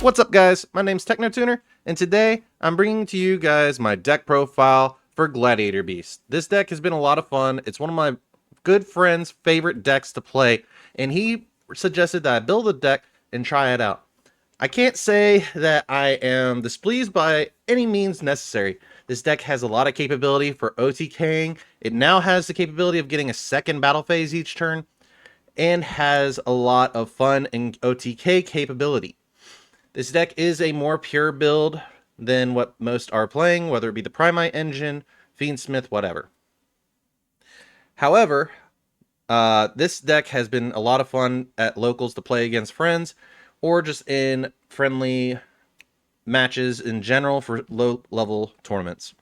What's up, guys? My name's TechnoTuner, and today I'm bringing to you guys my deck profile for Gladiator Beast. This deck has been a lot of fun. It's one of my good friend's favorite decks to play, and he suggested that I build a deck and try it out. I can't say that I am displeased by any means necessary. This deck has a lot of capability for OTKing. It now has the capability of getting a second battle phase each turn, and has a lot of fun and OTK capability. This deck is a more pure build than what most are playing, whether it be the Primite engine, Fiendsmith, whatever. However, this deck has been a lot of fun at locals to play against friends, or just in friendly matches in general for low-level tournaments.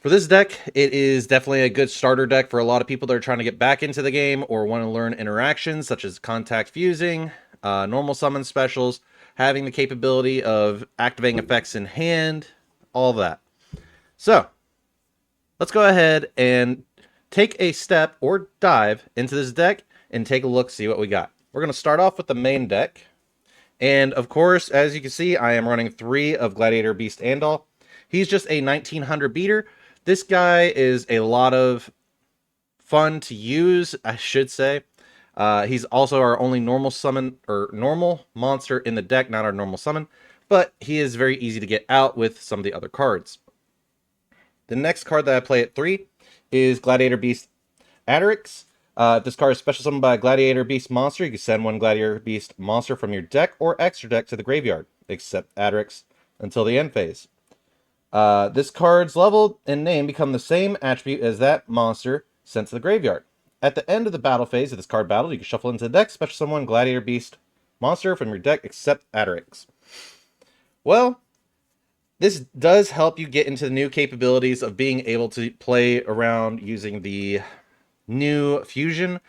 For this deck, it is definitely a good starter deck for a lot of people that are trying to get back into the game or want to learn interactions such as contact fusing, normal summon specials, having the capability of activating effects in hand, all that. So, let's go ahead and take a step or dive into this deck and take a look, see what we got. We're going to start off with the main deck. And of course, as you can see, I am running 3 of Gladiator Beast Andal. He's just a 1900 beater. This guy is a lot of fun to use, I should say. He's also our only normal summon, or normal monster in the deck, not our normal summon, but he is very easy to get out with some of the other cards. The next card that I play at 3 is Gladiator Beast Adderix. This card is special summoned by a Gladiator Beast monster. You can send one Gladiator Beast monster from your deck or extra deck to the graveyard, except Adderix, until the end phase. This card's level and name become the same attribute as that monster sent to the graveyard. At the end of the battle phase of this card battle, you can shuffle into the deck, special summon Gladiator Beast monster from your deck, except Adderix. Well, this does help you get into the new capabilities of being able to play around using the new fusion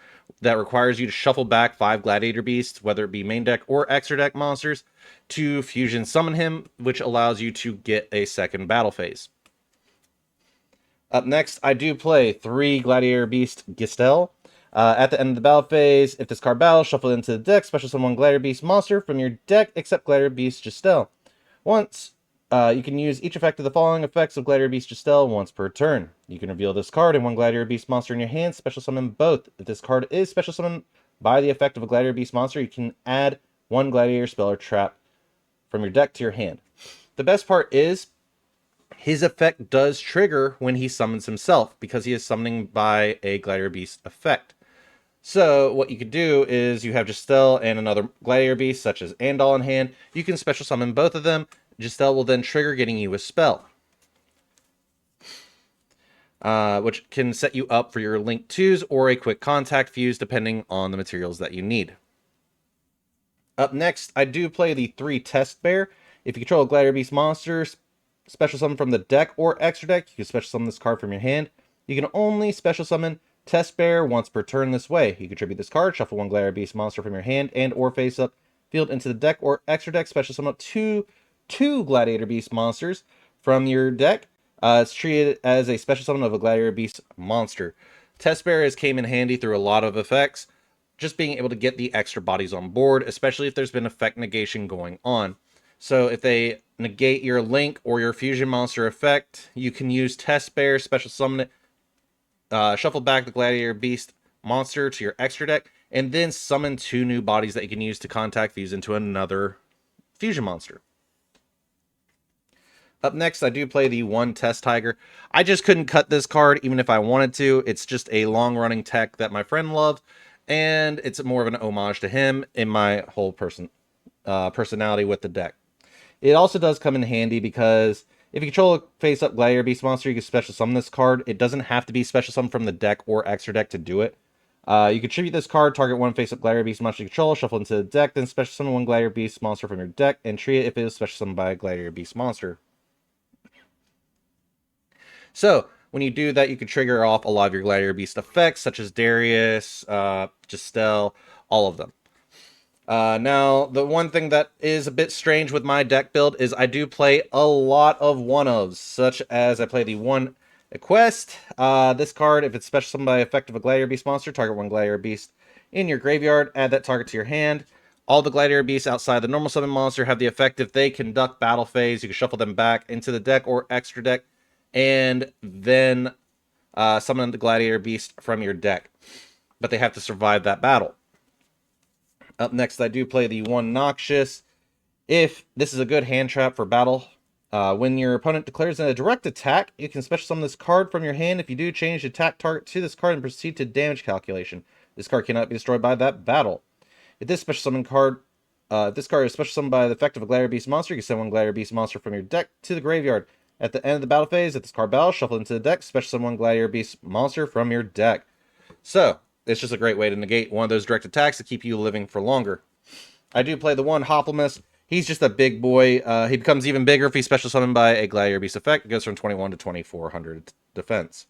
that requires you to shuffle back 5 Gladiator Beasts, whether it be main deck or extra deck monsters, to fusion summon him, which allows you to get a second battle phase. Up next, I do play 3 Gladiator Beast Gistel. At the end of the battle phase, if this card battles, shuffle it into the deck, special summon Gladiator Beast monster from your deck, except Gladiator Beast Gistel. Once, you can use each effect of the following effects of Gladiator Beast Gistel once per turn. You can reveal this card and one Gladiator Beast monster in your hand, special summon both. If this card is special summoned by the effect of a Gladiator Beast monster, you can add one Gladiator spell or trap from your deck to your hand. The best part is, his effect does trigger when he summons himself, because he is summoning by a Gladiator Beast effect. So what you could do is you have Gistel and another Gladiator Beast, such as Andal in hand. You can special summon both of them. Gistel will then trigger, getting you a spell, which can set you up for your Link 2s or a quick contact fuse, depending on the materials that you need. Up next, I do play the 3 Test Bear. If you control a Gladiator Beast monster, special summon from the deck or extra deck, you can special summon this card from your hand. You can only special summon Test Bear once per turn this way. You contribute this card, shuffle one Gladiator Beast monster from your hand and or face up field into the deck or extra deck, special summon up two Gladiator Beast monsters from your deck. It's treated as a special summon of a Gladiator Beast monster. Test Bear came in handy through a lot of effects, just being able to get the extra bodies on board, especially if there's been effect negation going on. So if they negate your Link or your Fusion monster effect, you can use Test Bear, special summon it, shuffle back the Gladiator Beast monster to your extra deck, and then summon 2 new bodies that you can use to contact fuse into another Fusion monster. Up next, I do play the 1 Test Tiger. I just couldn't cut this card even if I wanted to. It's just a long-running tech that my friend loved, and it's more of an homage to him in my whole personality with the deck. It also does come in handy because if you control a face-up Gladiator Beast monster, you can special summon this card. It doesn't have to be special summoned from the deck or extra deck to do it. You contribute this card, target 1 face-up Gladiator Beast monster you control, shuffle into the deck, then special summon 1 Gladiator Beast monster from your deck, and treat it if it is special summoned by a Gladiator Beast monster. So, when you do that, you can trigger off a lot of your Gladiator Beast effects, such as Darius, Gistel, all of them. Now, the one thing that is a bit strange with my deck build is I do play a lot of one-ofs, such as I play the 1 Quest. This card, if it's special summoned by effect of a Gladiator Beast monster, target 1 Gladiator Beast in your graveyard, add that target to your hand. All the Gladiator beasts outside the normal summon monster have the effect if they conduct battle phase, you can shuffle them back into the deck or extra deck, and then summon the Gladiator beast from your deck. But they have to survive that battle. Up next, I do play the one Noxious. If this is a good hand trap for battle, when your opponent declares a direct attack, you can special summon this card from your hand. If you do, change the attack target to this card and proceed to damage calculation. This card cannot be destroyed by that battle. If this special summon card, this card is special summoned by the effect of a Gladiator Beast monster, you can send one Gladiator Beast monster from your deck to the graveyard. At the end of the battle phase, if this card battles, shuffle into the deck, special summon one Gladiator Beast monster from your deck. So, it's just a great way to negate one of those direct attacks to keep you living for longer. I do play the one Hoplimus. He's just a big boy. He becomes even bigger if he's special summoned by a Gladiator Beast effect. It goes from 21 to 2400 defense.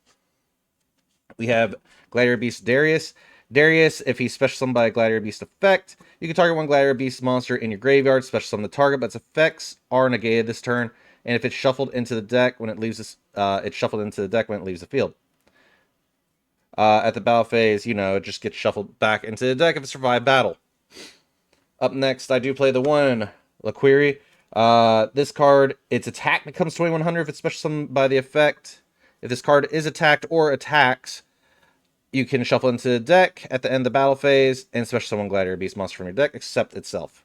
We have Gladiator Beast Darius. Darius, if he's special summoned by a Gladiator Beast effect, you can target one Gladiator Beast monster in your graveyard, special summon the target, but its effects are negated this turn. And if it's shuffled into the deck when it leaves this, it's shuffled into the deck when it leaves the field. At the battle phase, it just gets shuffled back into the deck if it survived battle. Up next, I do play the one Laquiri. This card, its attack becomes 2100 if it's special summoned by the effect. If this card is attacked or attacks, you can shuffle into the deck at the end of the battle phase and special summon Gladiator Beast monster from your deck, except itself.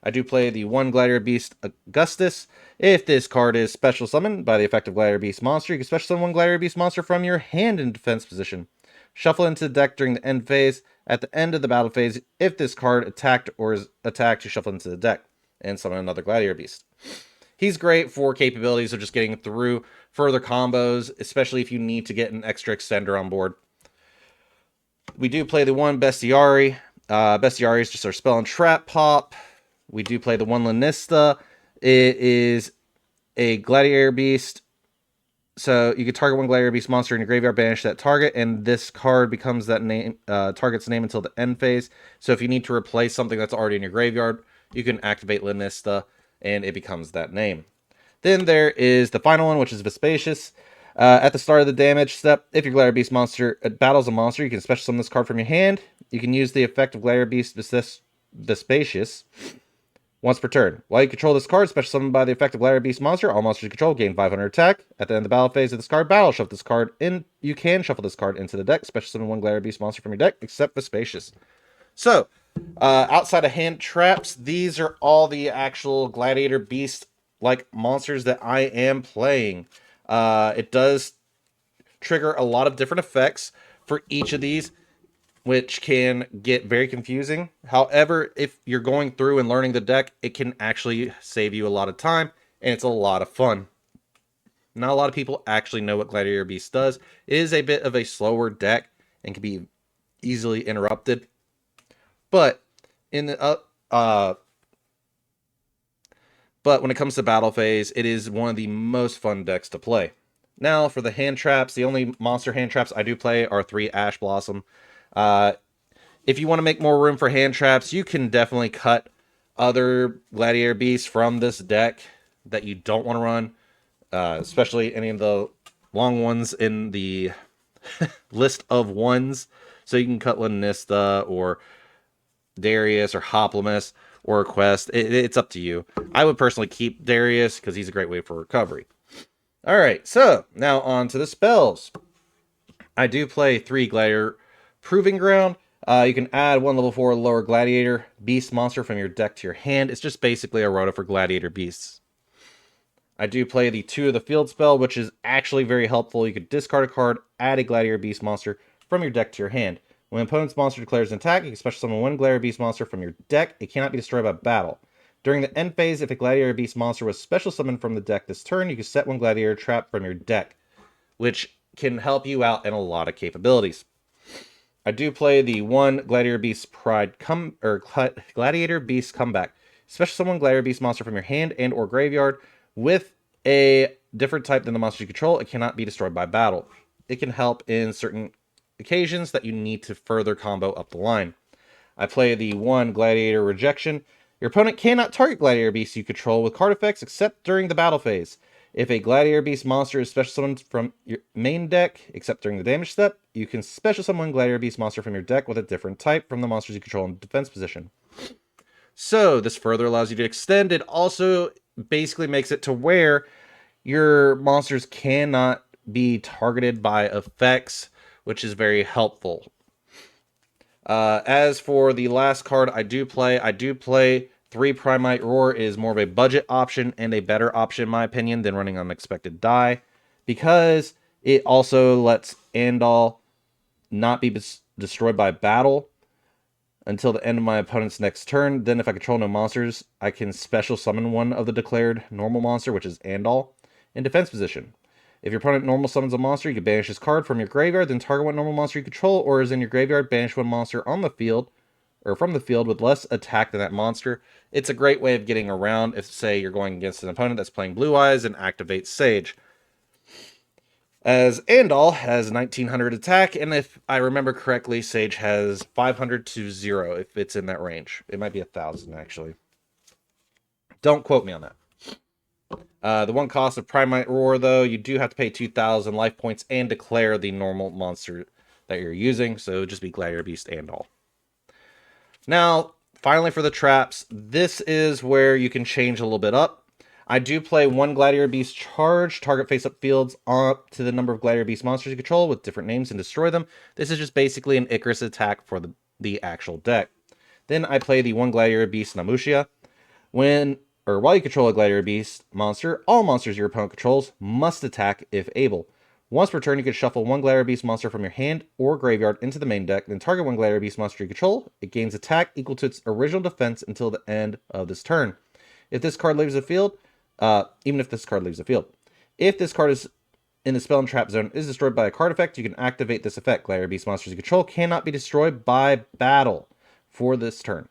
I do play the one Gladiator Beast Augustus. If this card is special summoned by the effect of Gladiator Beast monster, you can special summon one Gladiator Beast monster from your hand in defense position. Shuffle into the deck during the end phase. At the end of the battle phase, if this card attacked or is attacked, you shuffle into the deck and summon another Gladiator Beast. He's great for capabilities of just getting through further combos, especially if you need to get an extra extender on board. We do play the one Bestiari. Bestiari is just our spell and trap pop. We do play the one Lanista. It is a Gladiator Beast. So you can target one Gladiator Beast monster in your graveyard, banish that target, and this card becomes that name target's name until the end phase. So if you need to replace something that's already in your graveyard, you can activate Lanista, and it becomes that name. Then there is the final one, which is Vespasius. At the start of the damage step, if your Gladiator Beast monster battles a monster, you can special summon this card from your hand. You can use the effect of Gladiator Beast Vespasius once per turn. While you control this card, special summoned by the effect of Gladiator Beast monster, all monsters you control gain 500 attack. At the end of the battle phase of this card battle, shuffle this card in. You can shuffle this card into the deck, special summon one Gladiator Beast monster from your deck, except Vespasius. So, outside of hand traps, these are all the actual Gladiator Beast like monsters that I am playing. It does trigger a lot of different effects for each of these, which can get very confusing. However, if you're going through and learning the deck, it can actually save you a lot of time, and it's a lot of fun. Not a lot of people actually know what Gladiator Beast does. It is a bit of a slower deck and can be easily interrupted. But in the but when it comes to battle phase, it is one of the most fun decks to play. Now, for the hand traps, the only monster hand traps I do play are 3 Ash Blossom. If you want to make more room for hand traps, you can definitely cut other Gladiator Beasts from this deck that you don't want to run, especially any of the long ones in the list of ones. So you can cut Lanista or Darius or Hoplimus or Quest. It's up to you. I would personally keep Darius because he's a great way for recovery. All right, so now on to the spells. I do play 3 Gladiator Proving Ground. You can add 1 level 4 lower Gladiator Beast monster from your deck to your hand. It's just basically a Rota for Gladiator Beasts. I do play the 2 of the Field spell, which is actually very helpful. You could discard a card, add a Gladiator Beast monster from your deck to your hand. When an opponent's monster declares an attack, you can special summon 1 Gladiator Beast monster from your deck. It cannot be destroyed by battle. During the end phase, if a Gladiator Beast monster was special summoned from the deck this turn, you can set 1 Gladiator trap from your deck, which can help you out in a lot of capabilities. I do play the 1 Gladiator Beast Gladiator Beast Comeback. Special summon Gladiator Beast monster from your hand and or graveyard with a different type than the monster you control. It cannot be destroyed by battle. It can help in certain occasions that you need to further combo up the line. I play the 1 Gladiator Rejection. Your opponent cannot target Gladiator Beasts you control with card effects except during the battle phase. If a Gladiator Beast monster is special summoned from your main deck, except during the damage step, you can special summon Gladiator Beast monster from your deck with a different type from the monsters you control in defense position. So this further allows you to extend. It also basically makes it to where your monsters cannot be targeted by effects, which is very helpful. As for the last card I do play 3 Primite Roar is more of a budget option and a better option, in my opinion, than running Unexpected Die, because it also lets Andal not be destroyed by battle until the end of my opponent's next turn. Then if I control no monsters, I can special summon one of the declared normal monster, which is Andal, in defense position. If your opponent normal summons a monster, you can banish this card from your graveyard, then target one normal monster you control, or is in your graveyard, banish one monster on the field, or from the field with less attack than that monster. It's a great way of getting around if, say, you're going against an opponent that's playing Blue Eyes and activates Sage. As Andal has 1900 attack, and if I remember correctly, Sage has 500 to 0 if it's in that range. It might be 1000 actually. Don't quote me on that. The one cost of Primite Roar, though, you do have to pay 2,000 life points and declare the normal monster that you're using, so just be Gladiator Beast and all. Now, finally for the traps, this is where you can change a little bit up. I do play 1 Gladiator Beast charge, target face-up fields up to the number of Gladiator Beast monsters you control with different names and destroy them. This is just basically an Icarus attack for the actual deck. Then I play the 1 Gladiator Beast Namusha. While you control a Gladiator Beast monster, all monsters your opponent controls must attack if able. Once per turn, you can shuffle 1 Gladiator Beast monster from your hand or graveyard into the main deck, then target 1 Gladiator Beast monster you control. It gains attack equal to its original defense until the end of this turn. If this card leaves the field, even if this card leaves the field. If this card is in the spell and trap zone is destroyed by a card effect, you can activate this effect. Gladiator Beast monsters you control cannot be destroyed by battle for this turn,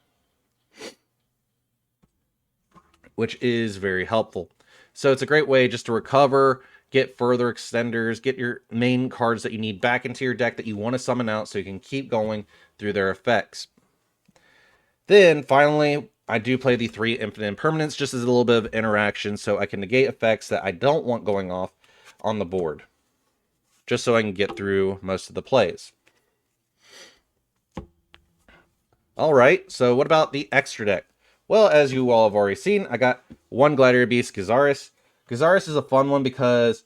which is very helpful. So it's a great way just to recover, get further extenders, get your main cards that you need back into your deck that you want to summon out so you can keep going through their effects. Then, finally, I do play the 3 Infinite Impermanence just as a little bit of interaction so I can negate effects that I don't want going off on the board, just so I can get through most of the plays. Alright, so what about the extra deck? Well, as you all have already seen, I got 1 Gladiator Beast Gyzaris. Gyzaris is a fun one because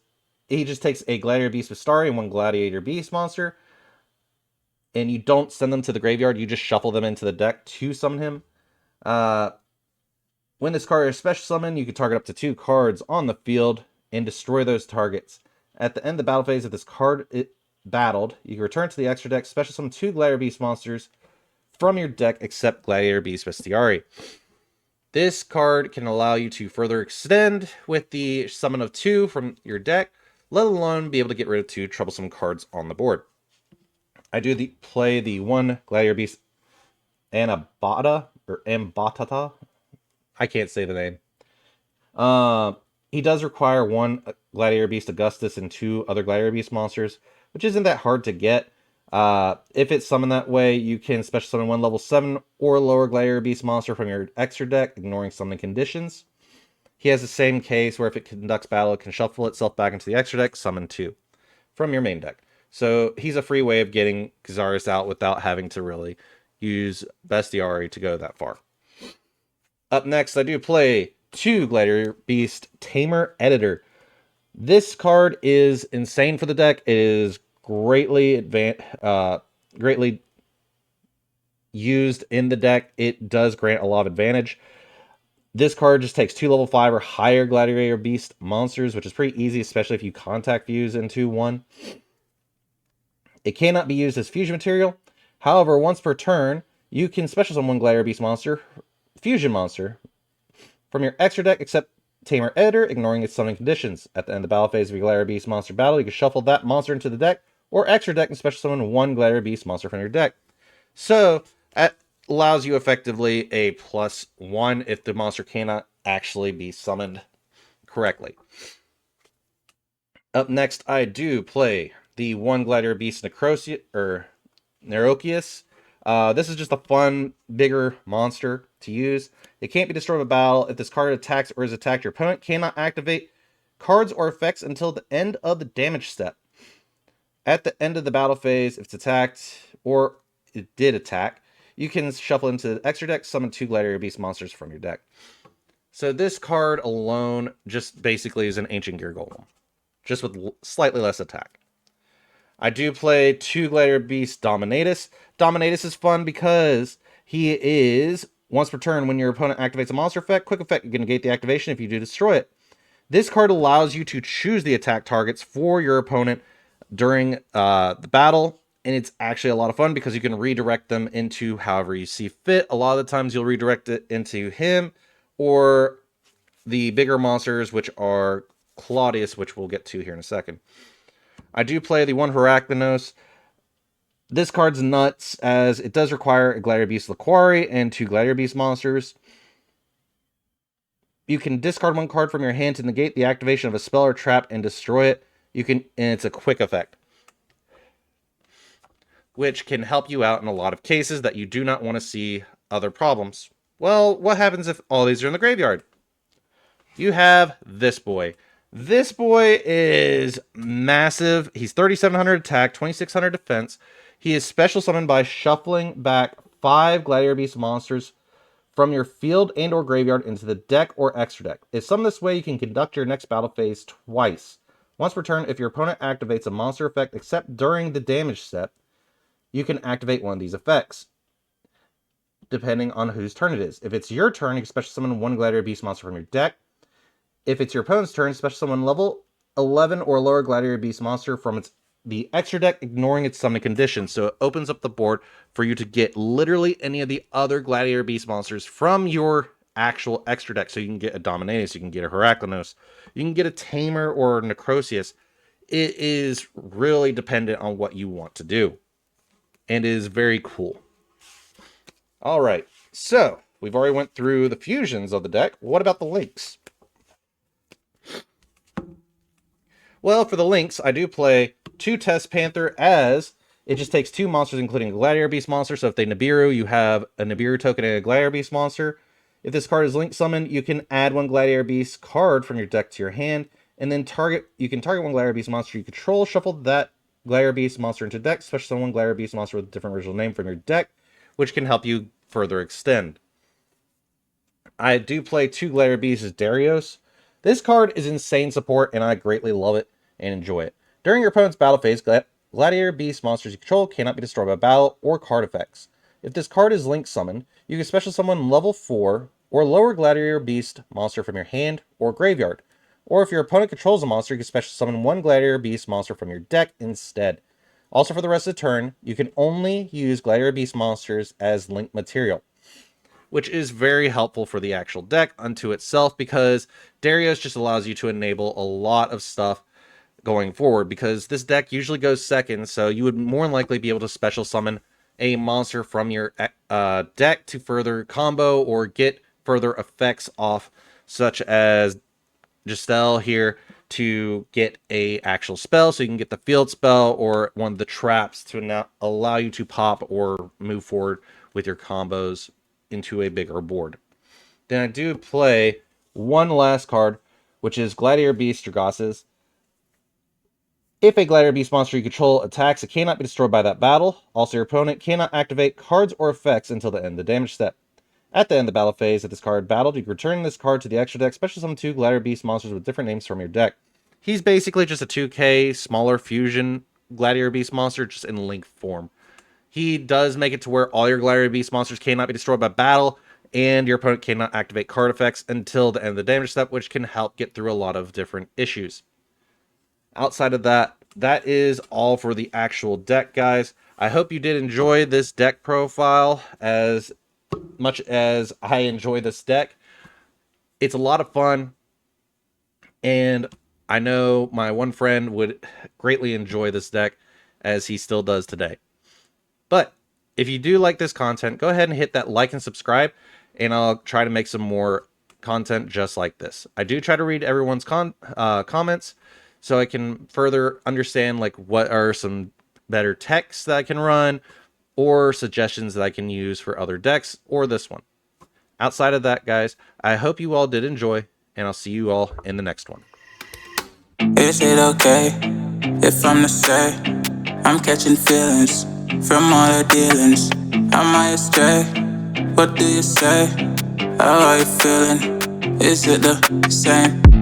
he just takes a Gladiator Beast Vistari and 1 Gladiator Beast monster, and you don't send them to the graveyard, you just shuffle them into the deck to summon him. When this card is special summoned, you can target up to 2 cards on the field and destroy those targets. At the end of the battle phase, if this card is battled, you can return to the extra deck, special summon 2 Gladiator Beast monsters from your deck except Gladiator Beast Bestiari. This card can allow you to further extend with the summon of 2 from your deck, let alone be able to get rid of 2 troublesome cards on the board. I do play the 1 Gladiator Beast Anabata, or Ambatata. I can't say the name. He does require 1 Gladiator Beast Augustus and 2 other Gladiator Beast monsters, which isn't that hard to get. If it's summoned that way, you can special summon 1 level 7 or lower Gladiator Beast monster from your extra deck, ignoring summoning conditions. He has the same case where if it conducts battle, it can shuffle itself back into the extra deck, summon 2 from your main deck. So he's a free way of getting Gyzaris out without having to really use Bestiari to go that far. Up next, I do play 2 Gladiator Beast Tamer Editor. This card is insane for the deck. It is greatly used in the deck. It does grant a lot of advantage. This card just takes 2 level 5 or higher Gladiator Beast monsters, which is pretty easy, especially if you contact fuse into 1. It cannot be used as fusion material. However, once per turn, you can special summon 1 Gladiator Beast monster, fusion monster, from your extra deck except Tamer Editor, ignoring its summoning conditions. At the end of the battle phase of your Gladiator Beast monster battle, you can shuffle that monster into the deck or extra deck and special summon 1 Gladiator Beast monster from your deck. So that allows you effectively a +1 if the monster cannot actually be summoned correctly. Up next, I do play the 1 Gladiator Beast Nerokius. This is just a fun, bigger monster to use. It can't be destroyed by battle. If this card attacks or is attacked, your opponent cannot activate cards or effects until the end of the damage step. At the end of the battle phase, if it's attacked or it did attack, you can shuffle into the extra deck, summon 2 Gladiator Beast monsters from your deck. So this card alone just basically is an Ancient Gear Golem, just with slightly less attack. I do play 2 Gladiator Beast Dominatus. Dominatus is fun because he is, once per turn, when your opponent activates a monster effect, quick effect, you can negate the activation if you do destroy it. This card allows you to choose the attack targets for your opponent during the battle, and it's actually a lot of fun because you can redirect them into however you see fit. A lot of the times you'll redirect it into him or the bigger monsters, which are Claudius, which we'll get to here in a second. I do play the 1 Heraclinos. This card's nuts, as it does require a Gladiator Beast Laquari and 2 Gladiator Beast monsters. You can discard 1 card from your hand to negate the activation of a spell or trap and destroy it. And it's a quick effect, which can help you out in a lot of cases that you do not want to see other problems. Well, what happens if all these are in the graveyard? You have this boy. This boy is massive. He's 3,700 attack, 2,600 defense. He is special summoned by shuffling back 5 Gladiator Beast monsters from your field and or graveyard into the deck or extra deck. If summoned this way, you can conduct your next battle phase twice. Once per turn, if your opponent activates a monster effect except during the damage step, you can activate one of these effects, depending on whose turn it is. If it's your turn, you can special summon 1 Gladiator Beast monster from your deck. If it's your opponent's turn, special summon level 11 or lower Gladiator Beast monster from the extra deck, ignoring its summoning conditions. So it opens up the board for you to get literally any of the other Gladiator Beast monsters from your actual extra deck. So you can get a Dominatus, you can get a Heraclinos, you can get a Tamer or Necrosius. It is really dependent on what you want to do, and is very cool. All right, so we've already went through the fusions of the deck. What about the links? Well, for the links, I do play 2 Test Panther, as it just takes 2 monsters, including a Gladiator Beast monster. So if they Nibiru, you have a Nibiru token and a Gladiator Beast monster. If this card is link summoned, you can add 1 Gladiator Beast card from your deck to your hand, and then you can target 1 Gladiator Beast monster you control, shuffle that Gladiator Beast monster into deck, special summon 1 Gladiator Beast monster with a different original name from your deck, which can help you further extend. I do play 2 Gladiator Beasts as Darius. This card is insane support, and I greatly love it and enjoy it. During your opponent's battle phase, Gladiator Beast monsters you control cannot be destroyed by battle or card effects. If this card is link summoned, you can special summon level 4 or lower Gladiator Beast monster from your hand or graveyard. Or if your opponent controls a monster, you can special summon 1 Gladiator Beast monster from your deck instead. Also, for the rest of the turn, you can only use Gladiator Beast monsters as link material, which is very helpful for the actual deck unto itself, because Darius just allows you to enable a lot of stuff going forward, because this deck usually goes second, so you would more than likely be able to special summon a monster from your deck to further combo or get further effects off, such as Giselle here to get a actual spell, so you can get the field spell or one of the traps to now allow you to pop or move forward with your combos into a bigger board. Then I do play 1 last card, which is Gladiator Beast Dragases. If a Gladiator Beast monster you control attacks, it cannot be destroyed by that battle. Also, your opponent cannot activate cards or effects until the end of the damage step. At the end of the battle phase, if this card battled, you can return this card to the extra deck, special summon 2 Gladiator Beast monsters with different names from your deck. He's basically just a 2K smaller fusion Gladiator Beast monster, just in link form. He does make it to where all your Gladiator Beast monsters cannot be destroyed by battle, and your opponent cannot activate card effects until the end of the damage step, which can help get through a lot of different issues. Outside of that, that is all for the actual deck, guys. I hope you did enjoy this deck profile as much as I enjoy this deck. It's a lot of fun, and I know my one friend would greatly enjoy this deck, as he still does today. But if you do like this content, go ahead and hit that like and subscribe, and I'll try to make some more content just like this. I do try to read everyone's comments, so I can further understand like what are some better texts that I can run, or suggestions that I can use for other decks, or this one. Outside of that, guys, I hope you all did enjoy, and I'll see you all in the next one. Is it okay if I'm to say I'm catching feelings from all the dealings? Am I astray? What do you say? How are you feeling? Is it the same?